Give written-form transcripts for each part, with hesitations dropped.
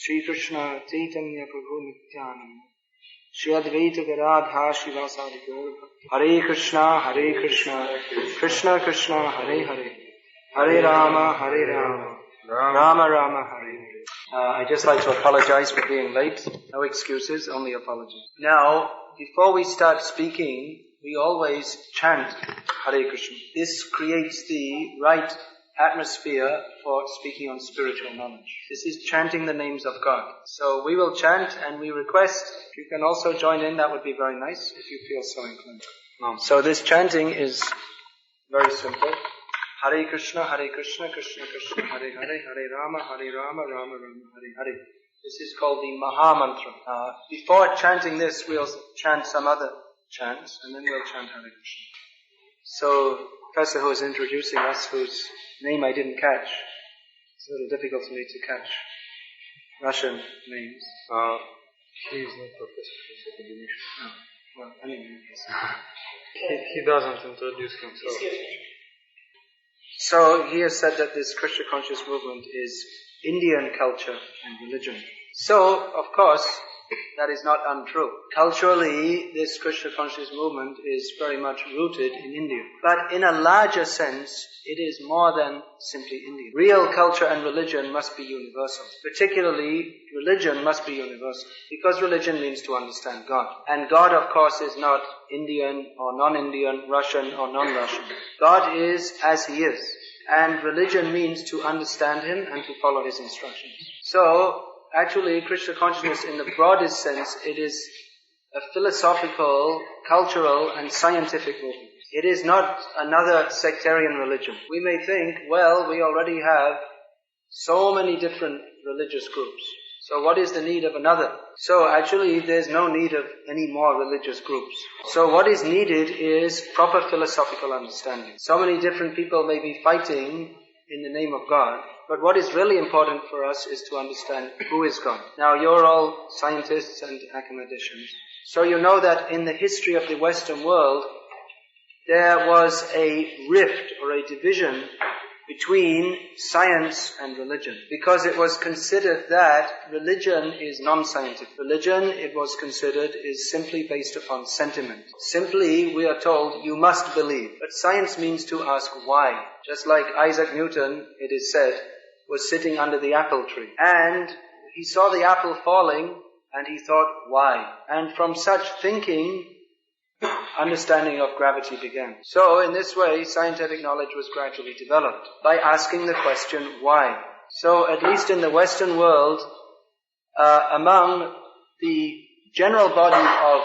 Shri Krishna Chaitanya Prabhu Nityananda Shri Advaita Gadadhar Shivasadi Gaur Bhakti. Hare Krishna, Krishna Krishna, Hare Hare, Hare Rama, Rama Rama, Hare Hare. I'd just like to apologize for being late. No excuses, only apology. Now, before we start speaking, we always chant Hare Krishna. This creates the right atmosphere for speaking on spiritual knowledge. This is chanting the names of God. So we will chant, and we request, if you can also join in, that would be very nice if you feel so inclined. So this chanting is very simple. Hare Krishna, Krishna Krishna, Hare Hare, Hare Rama, Rama Rama, Hare Hare. This is called the Maha Mantra. Before chanting this, we'll chant some other chants, and then we'll chant Hare Krishna. So, Vikasa, who is introducing us, whose name I didn't catch, it's a little difficult for me to catch Russian names. He is not professor, he's academician. No. Well, anyway, he doesn't introduce himself. So he has said that this Krishna conscious movement is Indian culture and religion. So, of course, that is not untrue. Culturally, this Krishna conscious movement is very much rooted in India. But in a larger sense, it is more than simply Indian. Real culture and religion must be universal. Particularly, religion must be universal. Because religion means to understand God. And God, of course, is not Indian or non-Indian, Russian or non-Russian. God is as He is. And religion means to understand Him and to follow His instructions. So, actually, Krishna consciousness in the broadest sense, it is a philosophical, cultural and scientific movement. It is not another sectarian religion. We may think, well, we already have so many different religious groups. So what is the need of another? So actually, there's no need of any more religious groups. So what is needed is proper philosophical understanding. So many different people may be fighting in the name of God, but what is really important for us is to understand who is God. Now, you're all scientists and academicians, so you know that in the history of the Western world, there was a rift or a division between science and religion, because it was considered that religion is non-scientific. Religion, it was considered, is simply based upon sentiment. Simply, we are told, you must believe. But science means to ask why. Just like Isaac Newton, it is said, was sitting under the apple tree. And he saw the apple falling, and he thought, why? And from such thinking, understanding of gravity began. So in this way, scientific knowledge was gradually developed by asking the question, why? So at least in the Western world, among the general body of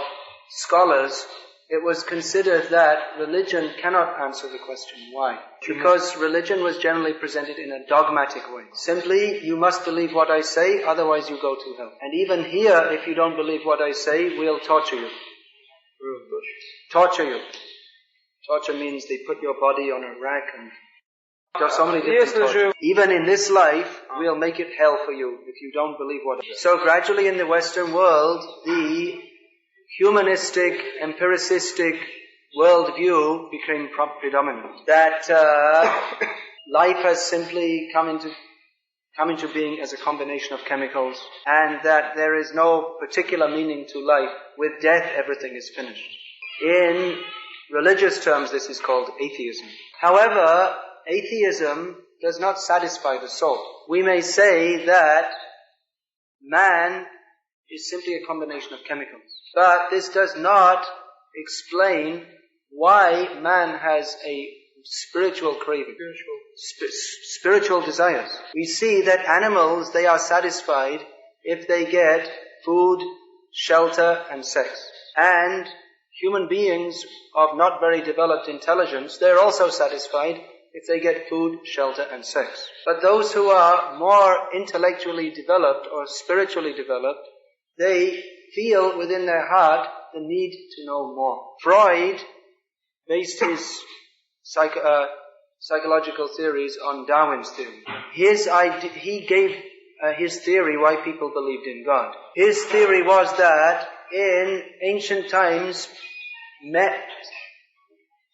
scholars, it was considered that religion cannot answer the question, why? Because religion was generally presented in a dogmatic way. Simply, you must believe what I say, otherwise you go to hell. And even here, if you don't believe what I say, we'll torture you. Torture you. Torture means they put your body on a rack and there are so many different tortures. Even in this life, we'll make it hell for you if you don't believe what I say. So gradually in the Western world, the humanistic, empiricistic worldview became predominant. That life has simply come into being as a combination of chemicals, and that there is no particular meaning to life. With death, everything is finished. In religious terms, this is called atheism. However, atheism does not satisfy the soul. We may say that man is simply a combination of chemicals. But this does not explain why man has a spiritual craving, spiritual desires. We see that animals, they are satisfied if they get food, shelter and sex. And human beings of not very developed intelligence, they're also satisfied if they get food, shelter and sex. But those who are more intellectually developed or spiritually developed, they feel within their heart the need to know more. Freud based his psychological theories on Darwin's theory. He gave his theory why people believed in God. His theory was that in ancient times,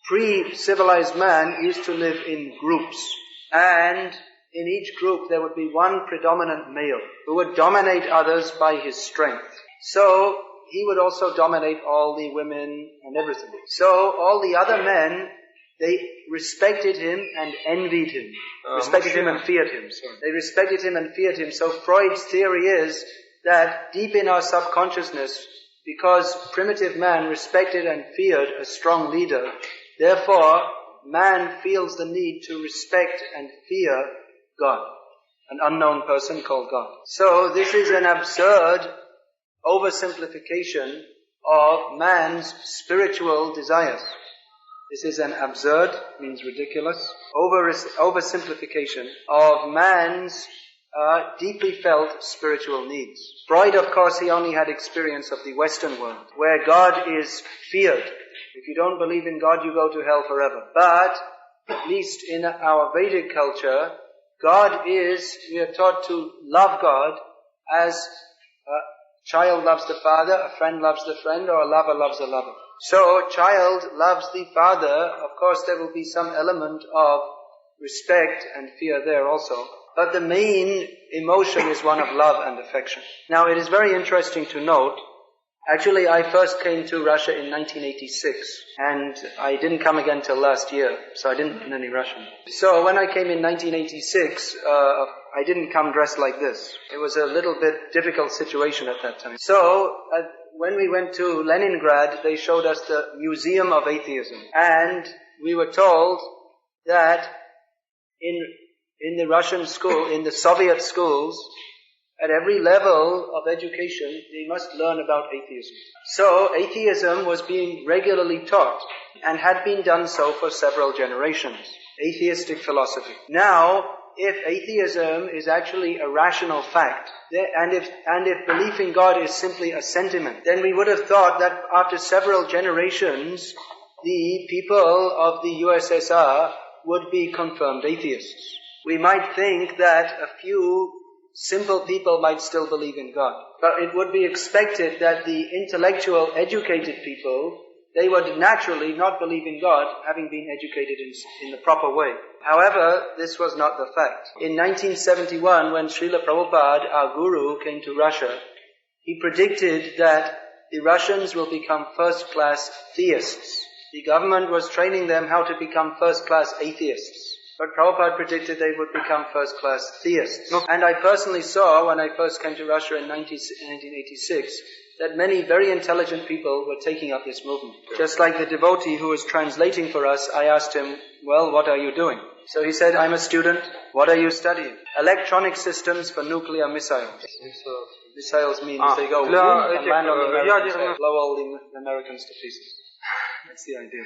pre-civilized man used to live in groups, and in each group there would be one predominant male who would dominate others by his strength. So he would also dominate all the women and everything. So all the other men, they respected him and envied him. Respected him and feared him. They respected him and feared him. So Freud's theory is that deep in our subconsciousness, because primitive man respected and feared a strong leader, therefore man feels the need to respect and fear God, an unknown person called God. So this is an absurd oversimplification of man's spiritual desires. This is an absurd, means ridiculous, oversimplification of man's deeply felt spiritual needs. Freud, of course, he only had experience of the Western world, where God is feared. If you don't believe in God, you go to hell forever. But, at least in our Vedic culture, we are taught to love God as a child loves the father, a friend loves the friend, or a lover loves a lover. So, a child loves the father. Of course, there will be some element of respect and fear there also. But the main emotion is one of love and affection. Now, it is very interesting to note, actually I first came to Russia in 1986, and I didn't come again till last year, so I didn't learn any Russian. So when I came in 1986, I didn't come dressed like this. It was a little bit difficult situation at that time. So, when we went to Leningrad, they showed us the Museum of Atheism. And we were told that in the Russian school, in the Soviet schools, at every level of education, they must learn about atheism. So, atheism was being regularly taught, and had been done so for several generations. Atheistic philosophy. Now, if atheism is actually a rational fact, and if belief in God is simply a sentiment, then we would have thought that after several generations, the people of the USSR would be confirmed atheists. We might think that a few simple people might still believe in God. But it would be expected that the intellectual, educated people, they would naturally not believe in God, having been educated in the proper way. However, this was not the fact. In 1971, when Srila Prabhupada, our guru, came to Russia, he predicted that the Russians will become first-class theists. The government was training them how to become first-class atheists. But Prabhupada predicted they would become first-class theists. And I personally saw, when I first came to Russia in 1986, that many very intelligent people were taking up this movement. Just like the devotee who was translating for us, I asked him, well, what are you doing? So he said, I'm a student. What are you studying? Electronic systems for nuclear missiles. Missiles means they go and land on the Americans and blow all the Americans to pieces. That's the idea.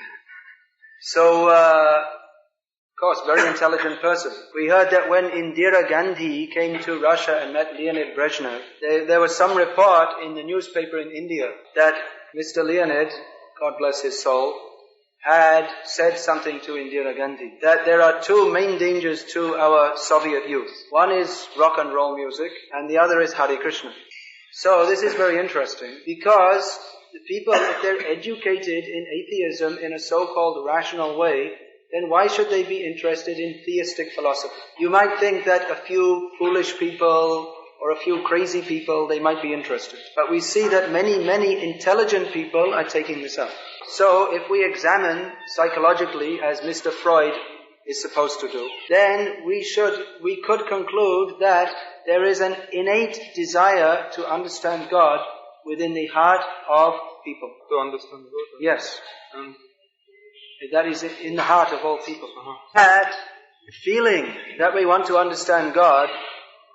So, of course, very intelligent person. We heard that when Indira Gandhi came to Russia and met Leonid Brezhnev, there was some report in the newspaper in India that Mr. Leonid, God bless his soul, had said something to Indira Gandhi, that there are two main dangers to our Soviet youth. One is rock and roll music, and the other is Hare Krishna. So this is very interesting, because the people, if they're educated in atheism in a so-called rational way, then why should they be interested in theistic philosophy? You might think that a few foolish people or a few crazy people, they might be interested. But we see that many, many intelligent people are taking this up. So if we examine psychologically, as Mr. Freud is supposed to do, then we could conclude that there is an innate desire to understand God within the heart of people. To understand God? Yes. That is in the heart of all people. That feeling that we want to understand God,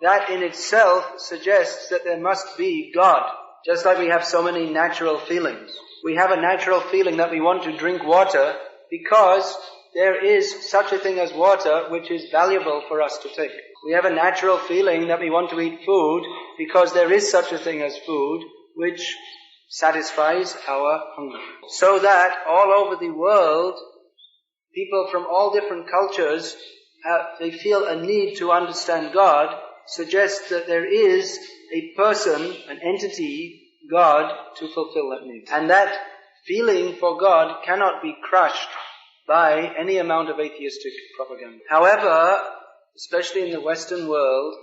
that in itself suggests that there must be God. Just like we have so many natural feelings. We have a natural feeling that we want to drink water because there is such a thing as water which is valuable for us to take. We have a natural feeling that we want to eat food because there is such a thing as food which satisfies our hunger. So that all over the world, people from all different cultures, they feel a need to understand God, suggests that there is a person, an entity, God, to fulfill that need. And that feeling for God cannot be crushed by any amount of atheistic propaganda. However, especially in the Western world,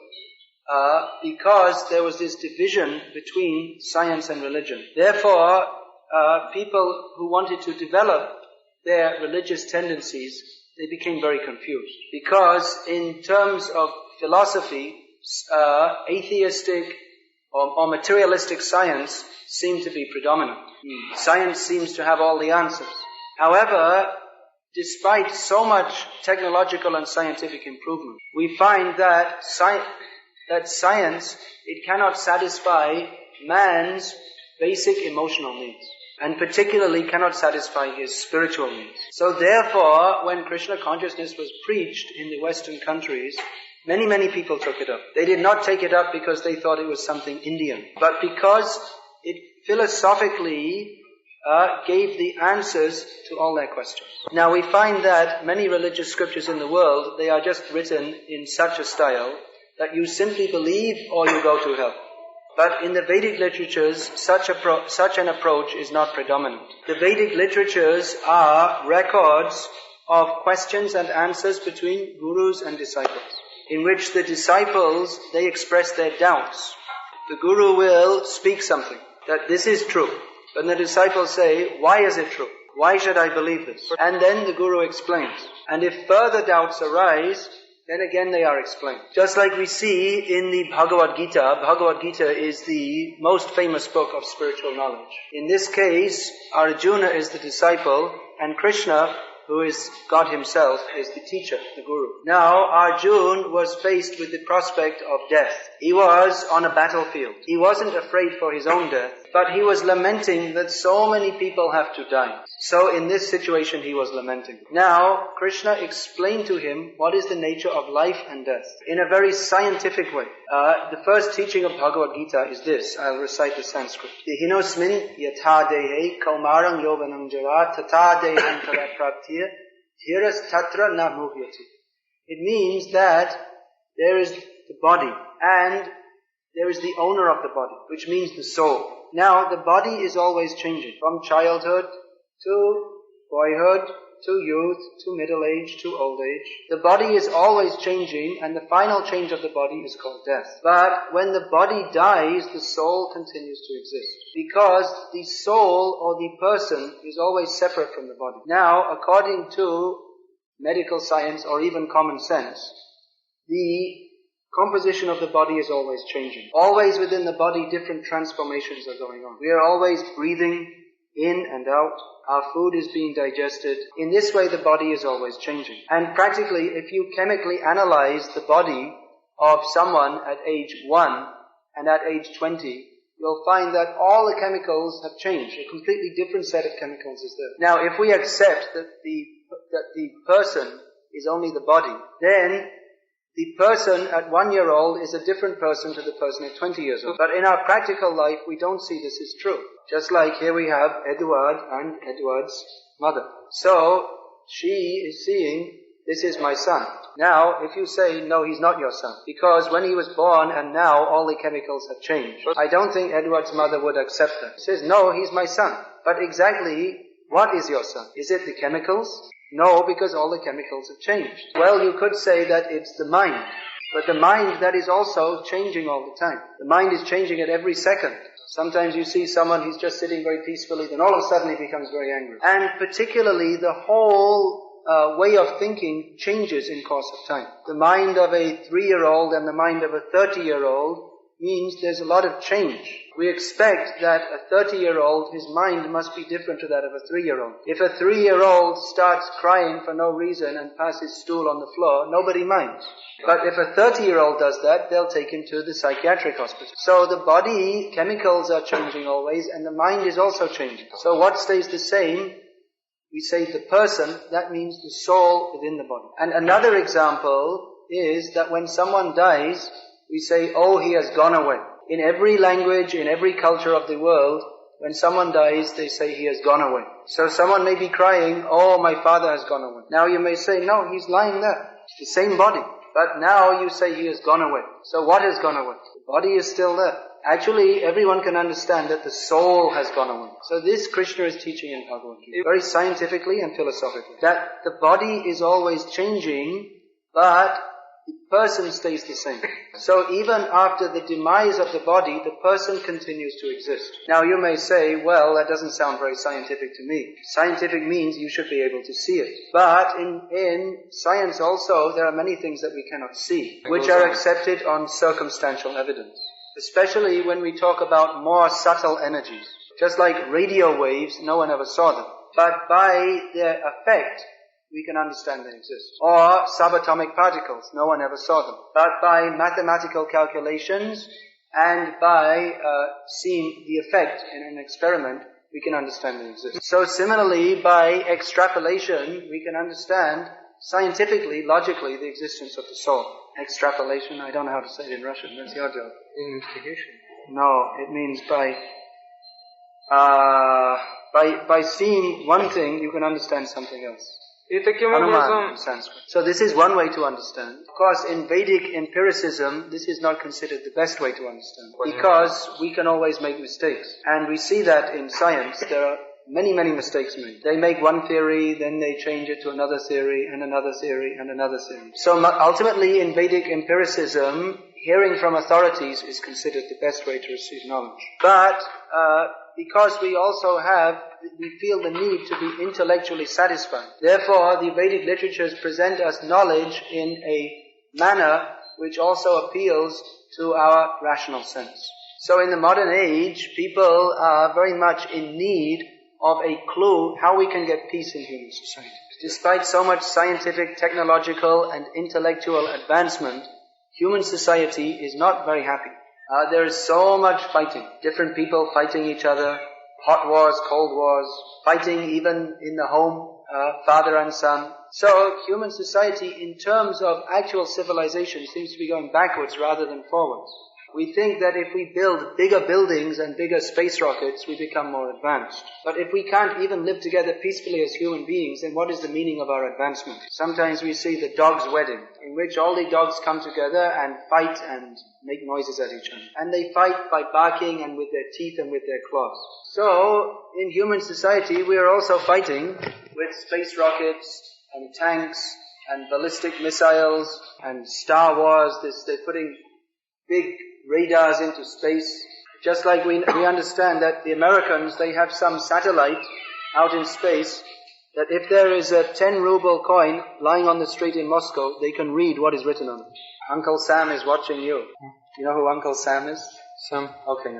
because there was this division between science and religion. Therefore, people who wanted to develop their religious tendencies, they became very confused. Because in terms of philosophy, atheistic or materialistic science seemed to be predominant. Science seems to have all the answers. However, despite so much technological and scientific improvement, we find that science, it cannot satisfy man's basic emotional needs, and particularly cannot satisfy his spiritual needs. So therefore, when Krishna consciousness was preached in the Western countries, many people took it up. They did not take it up because they thought it was something Indian, but because it philosophically gave the answers to all their questions. Now we find that many religious scriptures in the world, they are just written in such a style that you simply believe or you go to hell. But in the Vedic literatures, such an approach is not predominant. The Vedic literatures are records of questions and answers between gurus and disciples, in which the disciples, they express their doubts. The guru will speak something, that this is true. But the disciples say, why is it true? Why should I believe this? And then the guru explains. And if further doubts arise, then again they are explained. Just like we see in the Bhagavad Gita. Bhagavad Gita is the most famous book of spiritual knowledge. In this case, Arjuna is the disciple, and Krishna, who is God himself, is the teacher, the guru. Now, Arjuna was faced with the prospect of death. He was on a battlefield. He wasn't afraid for his own death, but he was lamenting that so many people have to die. So in this situation he was lamenting. Now, Krishna explained to him what is the nature of life and death in a very scientific way. The first teaching of Bhagavad Gita is this. I'll recite the Sanskrit. Dehinosmin yatha dehe kaumarang yovanam jara tata deham praptiya dhiras tatra na muhyati. It means that there is the body and there is the owner of the body, which means the soul. Now, the body is always changing, from childhood to boyhood, to youth, to middle age, to old age. The body is always changing, and the final change of the body is called death. But when the body dies, the soul continues to exist, because the soul or the person is always separate from the body. Now, according to medical science or even common sense, the composition of the body is always changing. Always within the body, different transformations are going on. We are always breathing in and out. Our food is being digested. In this way, the body is always changing. And practically, if you chemically analyze the body of someone at age 1 and at age 20, you'll find that all the chemicals have changed. A completely different set of chemicals is there. Now, if we accept that the person is only the body, then the person at 1 year old is a different person to the person at 20 years old. But in our practical life, we don't see this is true. Just like here we have Edward and Edward's mother. So, she is seeing, this is my son. Now, if you say, no, he's not your son, because when he was born and now all the chemicals have changed, I don't think Edward's mother would accept that. She says, no, he's my son. But exactly, what is your son? Is it the chemicals? No, because all the chemicals have changed. Well, you could say that it's the mind. But the mind, that is also changing all the time. The mind is changing at every second. Sometimes you see someone who's just sitting very peacefully, then all of a sudden he becomes very angry. And particularly the whole way of thinking changes in course of time. The mind of a 3-year-old and the mind of a 30-year-old means there's a lot of change. We expect that a 30-year-old, his mind must be different to that of a 3-year-old. If a 3-year-old starts crying for no reason and passes stool on the floor, nobody minds. But if a 30-year-old does that, they'll take him to the psychiatric hospital. So the body, chemicals are changing always, and the mind is also changing. So what stays the same? We say the person, that means the soul within the body. And another example is that when someone dies, we say, oh, he has gone away. In every language, in every culture of the world, when someone dies, they say he has gone away. So someone may be crying, oh, my father has gone away. Now you may say, no, he's lying there. The same body. But now you say he has gone away. So what has gone away? The body is still there. Actually, everyone can understand that the soul has gone away. So this Krishna is teaching in Bhagavad Gita, very scientifically and philosophically, that the body is always changing, but the person stays the same. So even after the demise of the body, the person continues to exist. Now you may say, well, that doesn't sound very scientific to me. Scientific means you should be able to see it. But in science also, there are many things that we cannot see, which are accepted on circumstantial evidence. Especially when we talk about more subtle energies. Just like radio waves, no one ever saw them. But by their effect, we can understand they exist. Or subatomic particles, no one ever saw them. But by mathematical calculations and by seeing the effect in an experiment, we can understand they exist. So similarly, by extrapolation, we can understand scientifically, logically, the existence of the soul. Extrapolation, I don't know how to say it in Russian, that's your job. Investigation? No, it means by seeing one thing, you can understand something else. И таким Hanuman образом, in Sanskrit. So this is one way to understand. Of course, in Vedic empiricism, this is not considered the best way to understand. Because we can always make mistakes. And we see that in science, there are many mistakes made. They make one theory, then they change it to another theory, and another theory, and another theory. So ultimately, in Vedic empiricism, hearing from authorities is considered the best way to receive knowledge. But because we feel the need to be intellectually satisfied. Therefore, the Vedic literatures present us knowledge in a manner which also appeals to our rational sense. So in the modern age, people are very much in need of a clue how we can get peace in human society. Despite so much scientific, technological and intellectual advancement, human society is not very happy. There is so much fighting. Different people fighting each other, hot wars, cold wars, fighting even in the home, father and son. So human society in terms of actual civilization seems to be going backwards rather than forwards. We think that if we build bigger buildings and bigger space rockets, we become more advanced. But if we can't even live together peacefully as human beings, then what is the meaning of our advancement? Sometimes we see the dog's wedding, in which all the dogs come together and fight and make noises at each other. And they fight by barking and with their teeth and with their claws. So, in human society, we are also fighting with space rockets and tanks and ballistic missiles and Star Wars. They're putting big radars into space. Just like we understand that the Americans, they have some satellite out in space that if there is a 10 ruble coin lying on the street in Moscow, they can read what is written on it. Uncle Sam is watching you. You know who Uncle Sam is? Sam. Okay.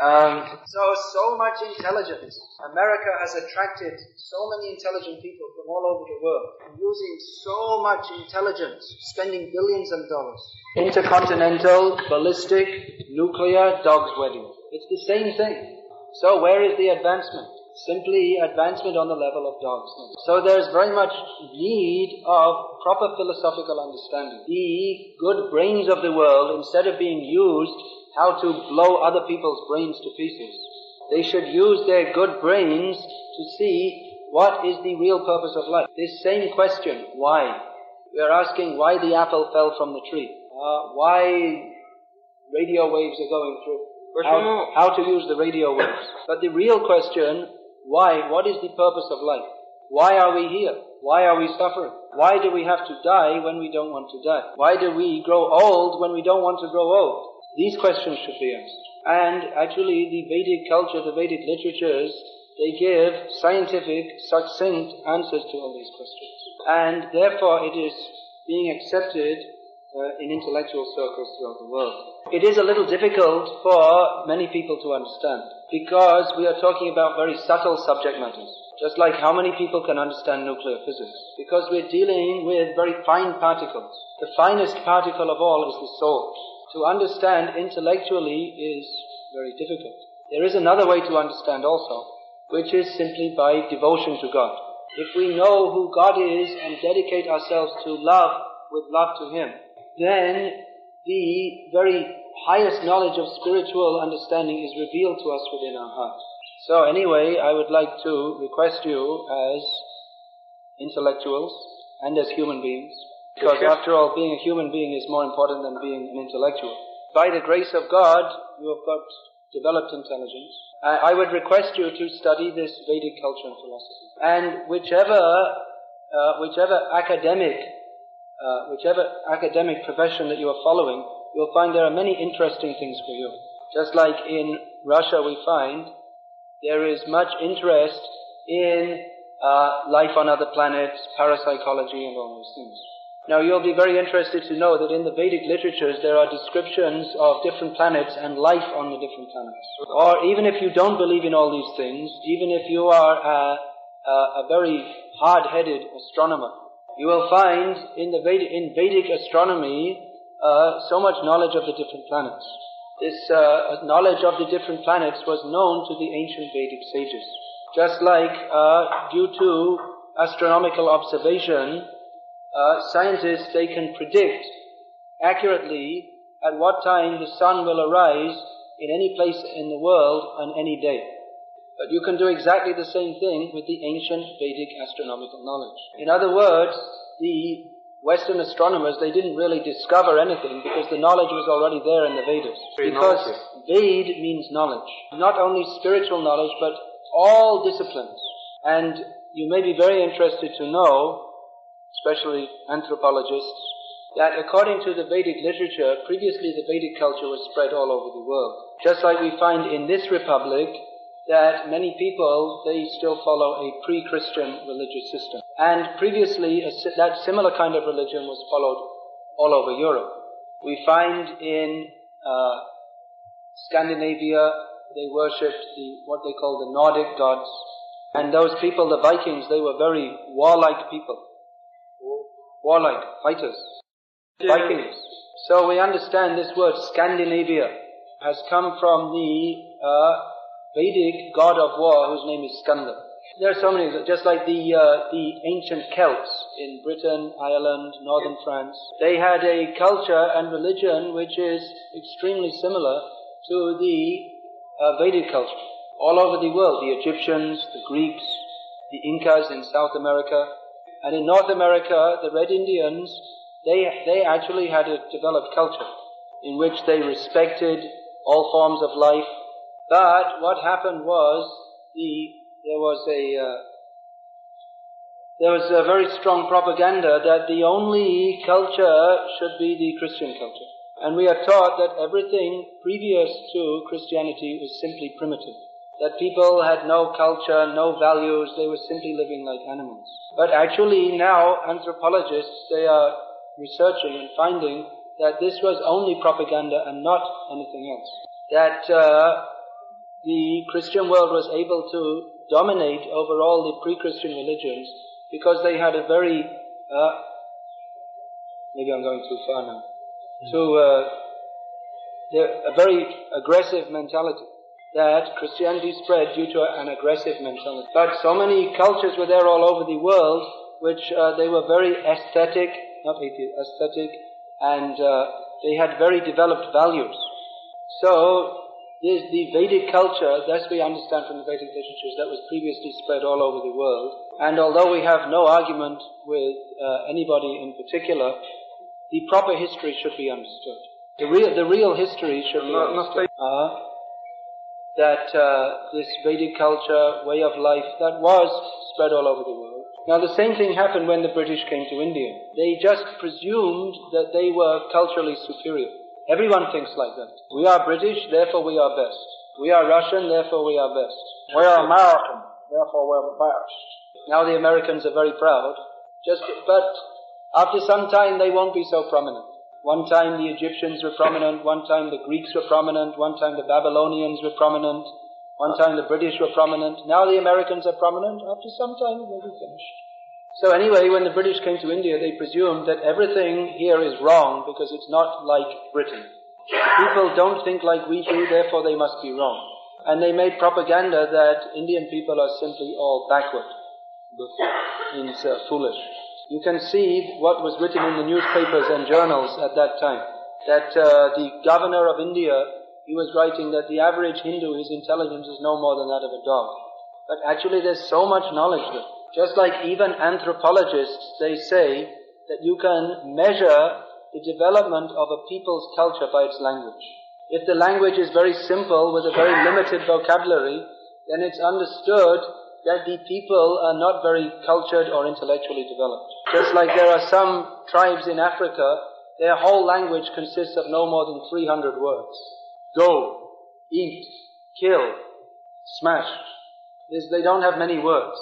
So much intelligence. America has attracted so many intelligent people from all over the world, using so much intelligence, spending billions of dollars. Intercontinental, ballistic, nuclear, dog's wedding. It's the same thing. So where is the advancement? Simply advancement on the level of dogs. So there's very much need of proper philosophical understanding. The good brains of the world, instead of being used how to blow other people's brains to pieces, they should use their good brains to see what is the real purpose of life. This same question, why? We are asking why the apple fell from the tree. Why radio waves are going through. How to use the radio waves. But the real question, why? What is the purpose of life? Why are we here? Why are we suffering? Why do we have to die when we don't want to die? Why do we grow old when we don't want to grow old? These questions should be asked. And actually the Vedic culture, the Vedic literatures, they give scientific, succinct answers to all these questions. And therefore it is being accepted in intellectual circles throughout the world. It is a little difficult for many people to understand, because we are talking about very subtle subject matters. Just like how many people can understand nuclear physics? Because we're dealing with very fine particles. The finest particle of all is the soul. To understand intellectually is very difficult. There is another way to understand also, which is simply by devotion to God. If we know who God is and dedicate ourselves to love with love to Him, then the very highest knowledge of spiritual understanding is revealed to us within our heart. So anyway, I would like to request you as intellectuals and as human beings, because after all, being a human being is more important than being an intellectual. By the grace of God, you have got developed intelligence. I would request you to study this Vedic culture and philosophy. And whichever academic whichever academic profession that you are following, you'll find there are many interesting things for you. Just like in Russia we find there is much interest in life on other planets, parapsychology and all those things. Now you'll be very interested to know that in the Vedic literatures there are descriptions of different planets and life on the different planets. Or even if you don't believe in all these things, even if you are a very hard-headed astronomer, you will find in Vedic astronomy so much knowledge of the different planets. This knowledge of the different planets was known to the ancient Vedic sages. Just like due to astronomical observation, scientists, they can predict accurately at what time the sun will arise in any place in the world on any day. But you can do exactly the same thing with the ancient Vedic astronomical knowledge. In other words, the Western astronomers, they didn't really discover anything because the knowledge was already there in the Vedas. Because Ved means knowledge. Not only spiritual knowledge, but all disciplines. And you may be very interested to know, especially anthropologists, that according to the Vedic literature, previously the Vedic culture was spread all over the world. Just like we find in this republic that many people, they still follow a pre-Christian religious system. And previously, that similar kind of religion was followed all over Europe. We find in Scandinavia, they worshipped what they call the Nordic gods. And those people, the Vikings, they were very warlike people. Warlike, fighters. Vikings. So we understand this word Scandinavia has come from the Vedic god of war whose name is Skanda. There are so many, just like the ancient Celts in Britain, Ireland, northern France. They had a culture and religion which is extremely similar to the Vedic culture. All over the world, the Egyptians, the Greeks, the Incas in South America, and in North America, the Red Indians, they actually had a developed culture in which they respected all forms of life. But what happened was there was a very strong propaganda that the only culture should be the Christian culture. And we are taught that everything previous to Christianity was simply primitive. That people had no culture, no values, they were simply living like animals. But actually now anthropologists, they are researching and finding that this was only propaganda and not anything else. That the Christian world was able to dominate over all the pre-Christian religions because they had a very, maybe I'm going too far now, a very aggressive mentality. That Christianity spread due to an aggressive mentality. But so many cultures were there all over the world which they were very aesthetic, not atheist, aesthetic, and they had very developed values. So the Vedic culture, thus we understand from the Vedic literatures, that was previously spread all over the world. And although we have no argument with anybody in particular, the proper history should be understood. The real history should be understood. That this Vedic culture, way of life, that was spread all over the world. Now the same thing happened when the British came to India. They just presumed that they were culturally superior. Everyone thinks like that. We are British, therefore we are best. We are Russian, therefore we are best. We are American, therefore we're best. Now the Americans are very proud. But after some time they won't be so prominent. One time the Egyptians were prominent, one time the Greeks were prominent, one time the Babylonians were prominent, one time the British were prominent. Now the Americans are prominent, after some time they'll be finished. So anyway, when the British came to India, they presumed that everything here is wrong because it's not like Britain. People don't think like we do, therefore they must be wrong. And they made propaganda that Indian people are simply all backward. Means foolish. You can see what was written in the newspapers and journals at that time. That the governor of India, he was writing that the average Hindu, his intelligence is no more than that of a dog. But actually there's so much knowledge there. Just like even anthropologists, they say that you can measure the development of a people's culture by its language. If the language is very simple with a very limited vocabulary, then it's understood that the people are not very cultured or intellectually developed. Just like there are some tribes in Africa, their whole language consists of no more than 300 words. Go, eat, kill, smash. They don't have many words.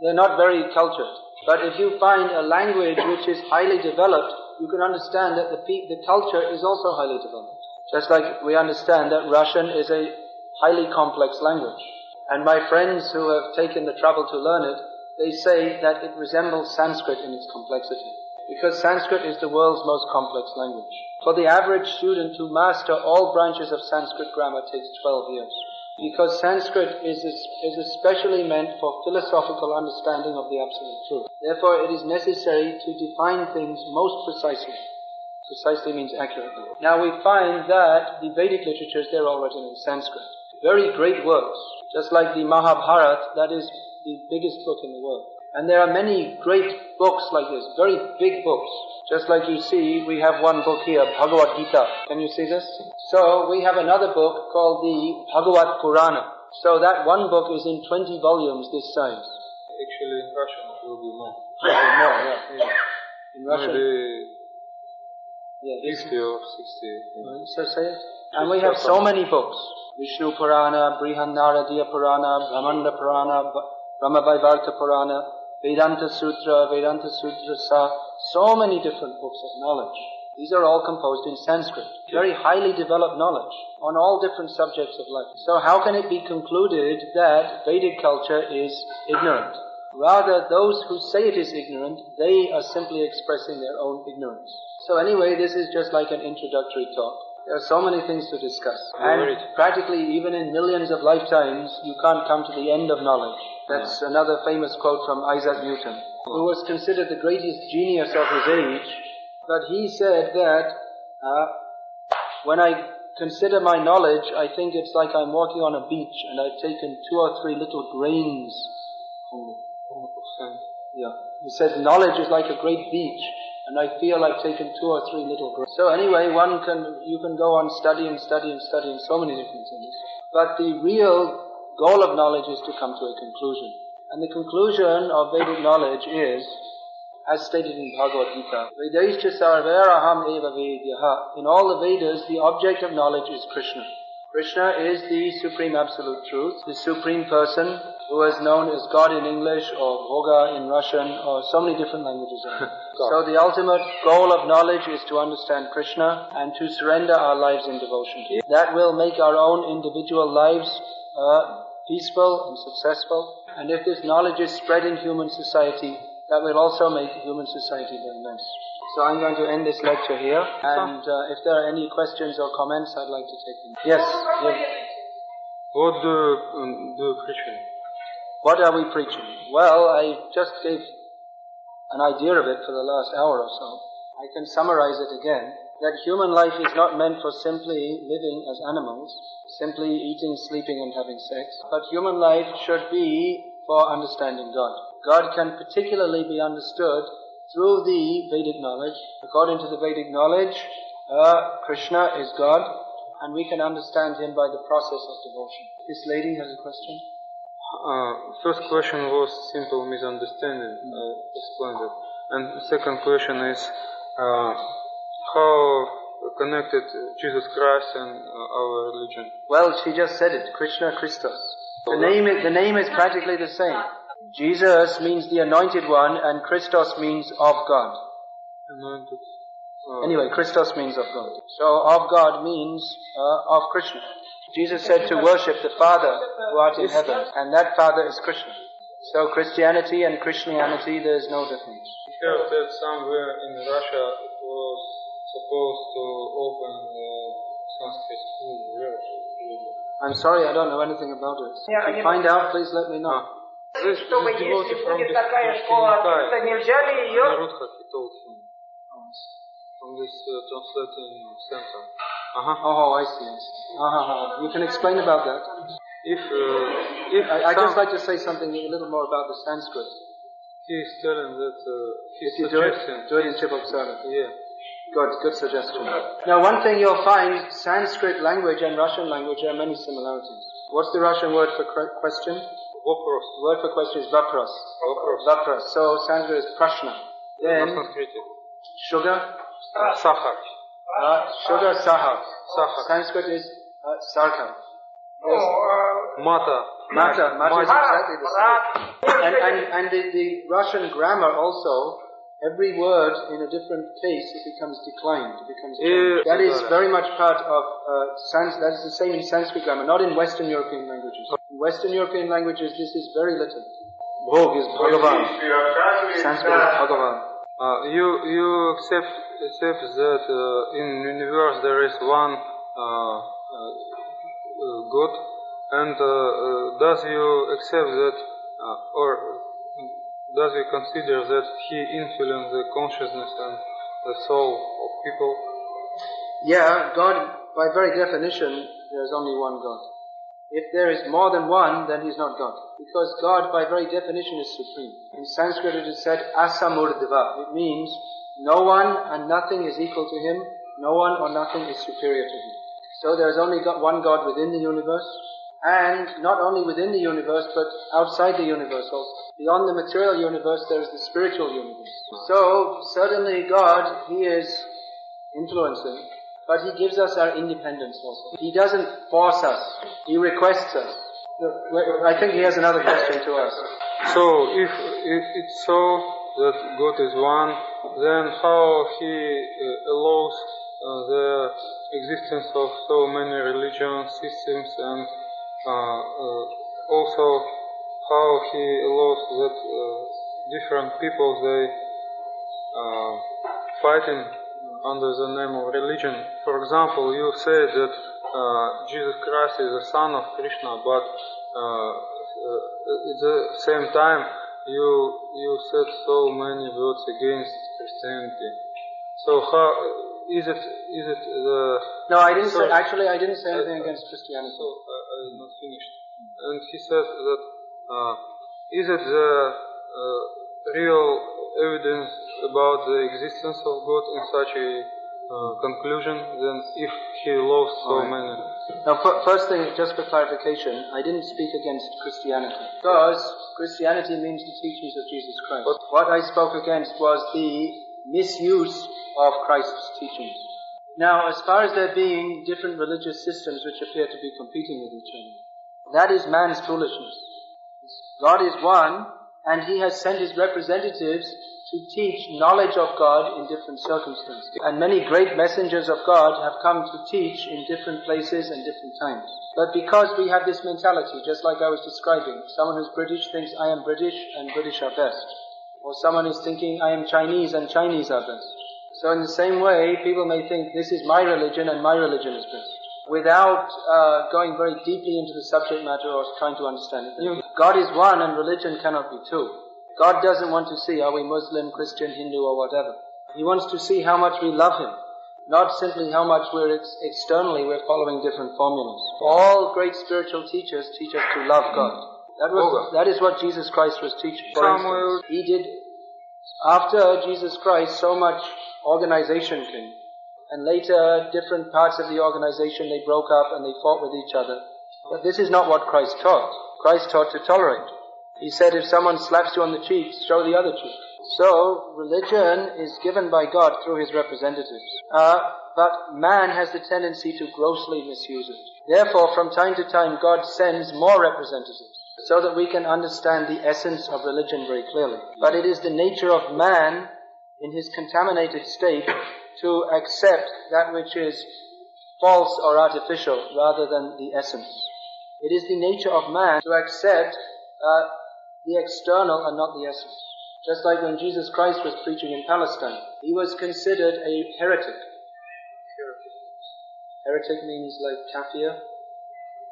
They're not very cultured. But if you find a language which is highly developed, you can understand that the culture is also highly developed. Just like we understand that Russian is a highly complex language. And my friends who have taken the trouble to learn it, they say that it resembles Sanskrit in its complexity. Because Sanskrit is the world's most complex language. For the average student to master all branches of Sanskrit grammar takes 12 years. Because Sanskrit is especially meant for philosophical understanding of the Absolute Truth. Therefore, it is necessary to define things most precisely. Precisely means accurately. Now we find that the Vedic literatures, they're all written in Sanskrit. Very great works. Just like the Mahabharata, that is the biggest book in the world. And there are many great books like this, very big books. Just like you see, we have one book here, Bhagavad Gita. Can you see this? So we have another book called the Bhagavad Purana. So that one book is in 20 volumes this size. Actually, in Russian it will be more. More, yeah. In Russian, maybe 50 or 60. So say it. And we have so many books. Vishnu Purana, Brihanaradiya Purana, Brahmanda Purana, Brahmavaivarta Purana, Vedanta Sutra Sa, so many different books of knowledge. These are all composed in Sanskrit. Very highly developed knowledge on all different subjects of life. So how can it be concluded that Vedic culture is ignorant? Rather, those who say it is ignorant, they are simply expressing their own ignorance. So anyway, this is just like an introductory talk. There are so many things to discuss. And practically, even in millions of lifetimes, you can't come to the end of knowledge. That's another famous quote from Isaac Newton, who was considered the greatest genius of his age. But he said that, when I consider my knowledge, I think it's like I'm walking on a beach and I've taken 2 or 3 little grains. Yeah. He said knowledge is like a great beach. And I feel I've taken 2 or 3 little grains. So anyway, you can go on studying so many different things. But the real goal of knowledge is to come to a conclusion. And the conclusion of Vedic knowledge is, as stated in Bhagavad Gita, Vedaischa sarvaraham eva vedyaha. In all the Vedas, the object of knowledge is Krishna. Krishna is the Supreme Absolute Truth, the Supreme Person, who is known as God in English, or Bhoga in Russian, or so many different languages. So the ultimate goal of knowledge is to understand Krishna and to surrender our lives in devotion to Him. That will make our own individual lives peaceful and successful. And if this knowledge is spread in human society, that will also make human society very nice. So I'm going to end this lecture here, and if there are any questions or comments, I'd like to take them. Yes? What do you preach? What are we preaching? Well, I just gave an idea of it for the last hour or so. I can summarize it again, that human life is not meant for simply living as animals, simply eating, sleeping and having sex, but human life should be for understanding God. God can particularly be understood through the Vedic knowledge. According to the Vedic knowledge, Krishna is God, and we can understand Him by the process of devotion. This lady has a question. First question was simple misunderstanding. I explained it. And the second question is how connected Jesus Christ and our religion? Well, she just said it. Krishna, Christos. The name is practically the same. Jesus means the Anointed One, and Christos means of God. Anointed. Anyway, Christos means of God. So, of God means of Krishna. Jesus said to worship the Father who art in heaven, and that Father is Krishna. So, Christianity and Christianity, there is no difference. I heard that somewhere in Russia it was supposed to open Sanskrit school. I'm sorry, I don't know anything about it. If you find out, please let me know. Чтобы если будет такая школа, то нельзя ли ее... From this translating center. Oh, I see. You can explain about that. I'd just like to say something a little more about the Sanskrit. He is telling that if you do it in Chibok-Sara. Yeah. Good suggestion. Now, one thing you'll find, Sanskrit language and Russian language have many similarities. What's the Russian word for question? Vopros. The word for question is vapros. Vapros. So Sanskrit is prashna. Then на санскрите. sugar. Сахар. Sugar, sahar. Сахар. Sanskrit is sarkar. Mata. Mata is exactly the same. And the Russian grammar also, every word in a different case, it becomes declined, it becomes changed. That is very much part of that is the same in Sanskrit grammar, not in Western European languages. In Western European languages, this is very little. Bhog is Bhagavan. Sanskrit is Bhagavan. You accept that in universe there is one God, and does you accept that, or does you consider that He influences the consciousness and the soul of people? Yeah, God, by very definition, there is only one God. If there is more than one, then He's not God. Because God, by very definition, is supreme. In Sanskrit it is said, asamurdhava. It means no one and nothing is equal to Him, no one or nothing is superior to Him. So there is only one God within the universe, and not only within the universe, but outside the universe also. Beyond the material universe, there is the spiritual universe. So, certainly God, He is influencing, but He gives us our independence also. He doesn't force us, He requests us. I think He has another question to ask. So, if it's so that God is one, then how He allows the existence of so many religion systems, and also how He allows that different people, they fighting under the name of religion. For example, you say that Jesus Christ is the son of Krishna, but at the same time you said so many words against Christianity. So how is it the... No, I didn't say, actually I didn't say anything against Christianity. So I'm not finished. And he said that is it the real evidence about the existence of God in such a conclusion, then if He loves so many? Now, first thing, just for clarification, I didn't speak against Christianity, because Christianity means the teachings of Jesus Christ. But what I spoke against was the misuse of Christ's teachings. Now, as far as there being different religious systems which appear to be competing with each other, that is man's foolishness. God is one, and He has sent His representatives to teach knowledge of God in different circumstances. And many great messengers of God have come to teach in different places and different times. But because we have this mentality, just like I was describing, someone who's British thinks I am British and British are best. Or someone is thinking I am Chinese and Chinese are best. So in the same way, people may think this is my religion and my religion is best, without going very deeply into the subject matter or trying to understand it. God is one and religion cannot be two. God doesn't want to see are we Muslim, Christian, Hindu or whatever. He wants to see how much we love Him, not simply how much externally we're following different formulas. All great spiritual teachers teach us to love God. That is what Jesus Christ was teaching. For instance, He did, after Jesus Christ, so much organization came. And later, different parts of the organization, they broke up and they fought with each other. But this is not what Christ taught. Christ taught to tolerate. He said, if someone slaps you on the cheek, show the other cheek. So, religion is given by God through His representatives. But man has the tendency to grossly misuse it. Therefore, from time to time, God sends more representatives, so that we can understand the essence of religion very clearly. But it is the nature of man, in his contaminated state, to accept that which is false or artificial rather than the essence. It is the nature of man to accept the external and not the essence. Just like when Jesus Christ was preaching in Palestine, He was considered a heretic. Heretic means like kafir.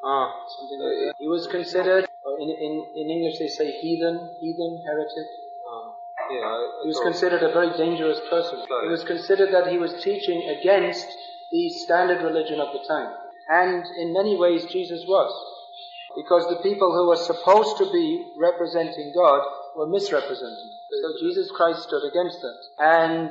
Something like that. He was considered, in English they say heathen, heretic. He was considered a very dangerous person. It was considered that he was teaching against the standard religion of the time. And in many ways Jesus was. Because the people who were supposed to be representing God were misrepresenting. So Jesus Christ stood against that. And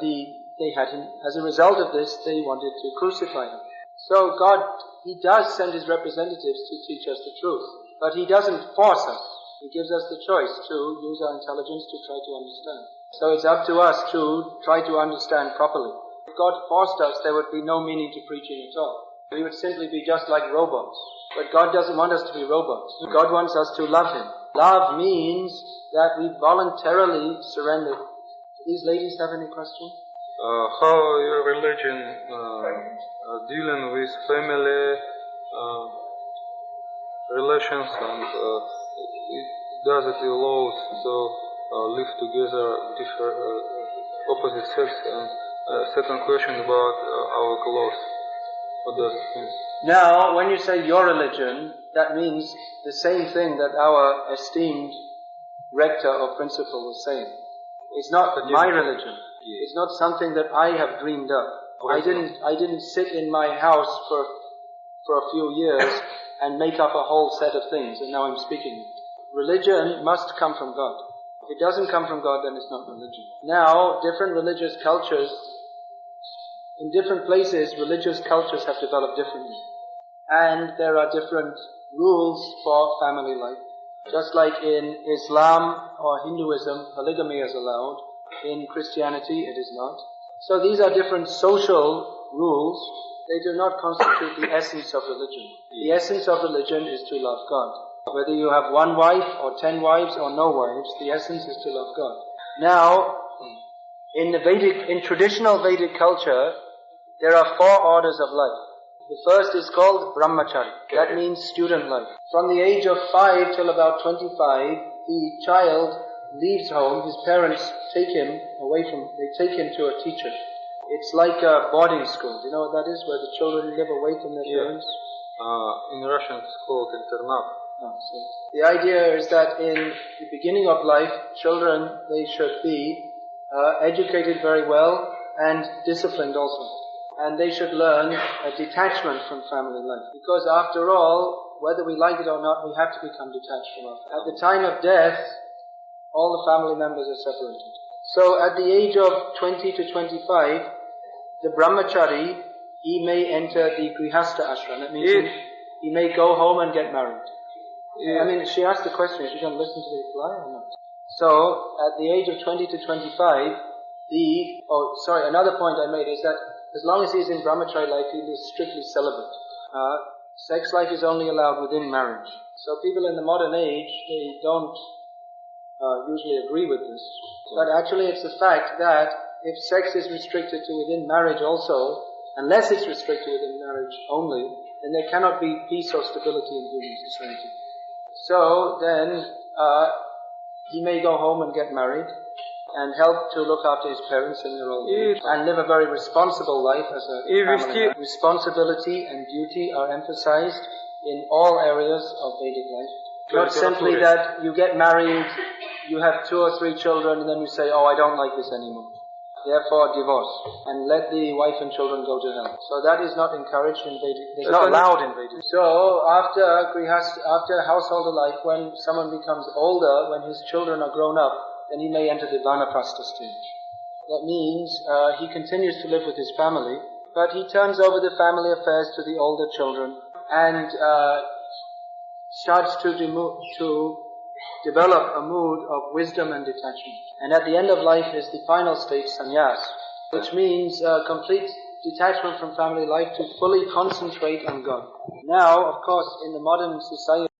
they had Him, as a result of this, they wanted to crucify Him. So God, He does send His representatives to teach us the truth. But He doesn't force us. He gives us the choice to use our intelligence to try to understand. So it's up to us to try to understand properly. If God forced us, there would be no meaning to preaching at all. We would simply be just like robots. But God doesn't want us to be robots. God wants us to love Him. Love means that we voluntarily surrender. Do these ladies have any questions? How your religion dealing with family relations, and does it allows to live together different opposite sex? And second question about our clothes. What does it mean? Now, when you say your religion, that means the same thing that our esteemed rector or principal was saying. It's not my religion. It's not something that I have dreamed up. I didn't sit in my house for a few years and make up a whole set of things, and now I'm speaking it. Religion must come from God. If it doesn't come from God, then it's not religion. Now, different religious cultures, in different places, religious cultures have developed differently. And there are different rules for family life. Just like in Islam or Hinduism, polygamy is allowed. In Christianity, it is not. So these are different social rules. They do not constitute the essence of religion. The essence of religion is to love God. Whether you have one wife or 10 wives or no wives, the essence is to love God. Now, in traditional Vedic culture, there are 4 orders of life. The first is called brahmachari. That means student life. From the age of 5 till about 25, the child leaves home. His parents take him to a teacher. It's like a boarding school. Do you know what that is? Where the children live away from their parents? In Russian it's called internat. So the idea is that in the beginning of life, children, they should be educated very well and disciplined also. And they should learn a detachment from family life. Because after all, whether we like it or not, we have to become detached from our family. At the time of death, all the family members are separated. So at the age of 20 to 25, the brahmachari, he may enter the grihastha ashram. That means he may go home and get married. I mean, she asked the question, is she going to listen to the reply or not? So, at the age of 20 to 25, another point I made is that as long as he's in brahmachari life, he is strictly celibate. Sex life is only allowed within marriage. So people in the modern age, they don't usually agree with this. But actually it's a fact that if sex is restricted to within marriage also, unless it's restricted within marriage only, then there cannot be peace or stability in human society. So then, he may go home and get married and help to look after his parents in their old age and live a very responsible life as a family. Responsibility and duty are emphasized in all areas of Vedic life. Not simply that you get married, you have 2 or 3 children, and then you say, I don't like this anymore. Therefore, divorce. And let the wife and children go to hell. So that is not encouraged in Vedic. It's not allowed in Vedic. So after household life, when someone becomes older, when his children are grown up, then he may enter the vanaprastha stage. That means he continues to live with his family, but he turns over the family affairs to the older children and starts to develop a mood of wisdom and detachment. And at the end of life is the final stage, sannyas, which means complete detachment from family life to fully concentrate on God. Now, of course, in the modern society,